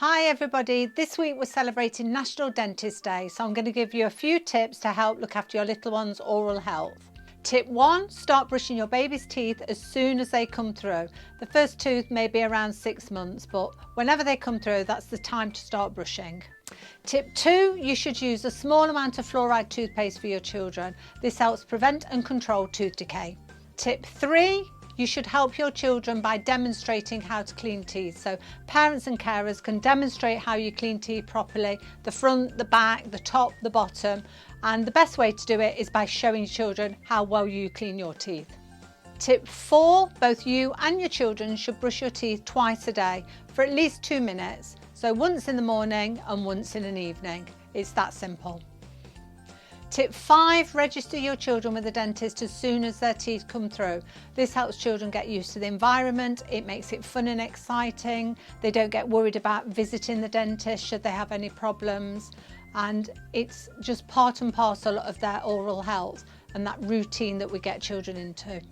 Hi everybody, this week we're celebrating National Dentist Day, so I'm going to give you a few tips to help look after your little one's oral health. Tip 1, start brushing your baby's teeth as soon as they come through. The first tooth may be around 6 months, but whenever they come through, that's the time to start brushing. Tip 2, you should use a small amount of fluoride toothpaste for your children. This helps prevent and control tooth decay. Tip 3, you should help your children by demonstrating how to clean teeth. So parents and carers can demonstrate how you clean teeth properly, the front, the back, the top, the bottom. And the best way to do it is by showing children how well you clean your teeth. Tip 4, both you and your children should brush your teeth twice a day for at least 2 minutes. So once in the morning and once in an evening. It's that simple. Tip 5, register your children with the dentist as soon as their teeth come through. This helps children get used to the environment, it makes it fun and exciting, they don't get worried about visiting the dentist should they have any problems, and it's just part and parcel of their oral health and that routine that we get children into.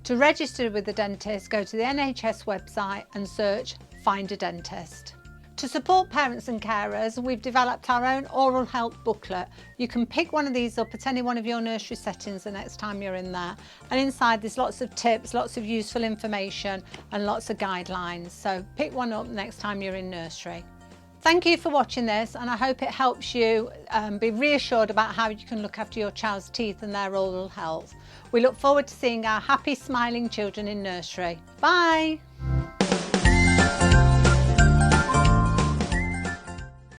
To register with the dentist, go to the NHS website and search Find a Dentist. To support parents and carers, we've developed our own oral health booklet. You can pick one of these up at any one of your nursery settings the next time you're in there. And inside there's lots of tips, lots of useful information and lots of guidelines. So pick one up next time you're in nursery. Thank you for watching this, and I hope it helps you be reassured about how you can look after your child's teeth and their oral health. We look forward to seeing our happy, smiling children in nursery. Bye!